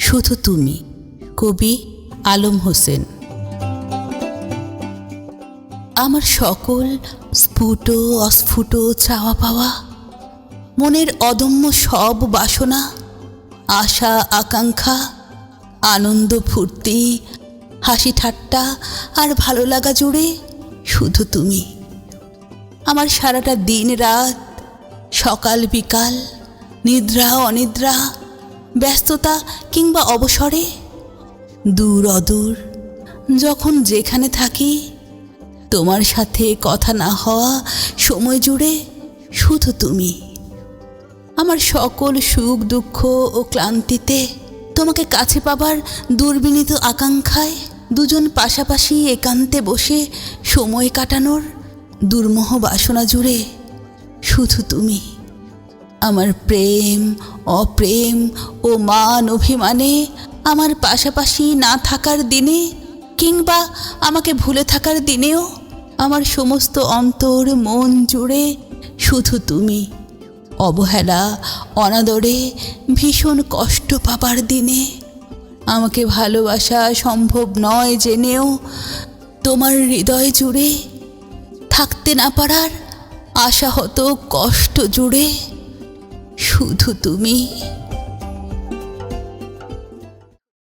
শুধু তুমি। কবি আলম হোসেন। আমার সকল স্ফুট অস্ফুট চাওয়া পাওয়া, মনের অদম্য সব বাসনা, আশা আকাঙ্ক্ষা, আনন্দ ফুর্তি, হাসি ঠাট্টা আর ভালো লাগা জুড়ে শুধু তুমি। আমার সারাটা দিন রাত, সকাল বিকাল, নিদ্রা অনিদ্রা, ব্যস্ততা কিংবা অবসরে, দূর অদূর, যখন যেখানে থাকি, তোমার সাথে কথা না হওয়া সময় জুড়ে শুধু তুমি। আমার সকল সুখ দুঃখ ও ক্লান্তিতে, তোমাকে কাছে পাবার দুর্বিনীত আকাঙ্ক্ষায়, দুজন পাশাপাশি একান্তে বসে সময় কাটানোর দুর্মোহ বাসনা জুড়ে শুধু তুমি। আমার প্রেম অপ্রেম ও মান অভিমানে, আমার পাশাপাশি না থাকার দিনে কিংবা আমাকে ভুলে থাকার দিনেও, আমার সমস্ত অন্তর মন জুড়ে শুধু তুমি। অবহেলা অনাদরে ভীষণ কষ্ট পাবার দিনে, আমাকে ভালোবাসা সম্ভব নয় জেনেও, তোমার হৃদয় জুড়ে থাকতে না পারার আশাহত কষ্ট জুড়ে শুধু তুমি।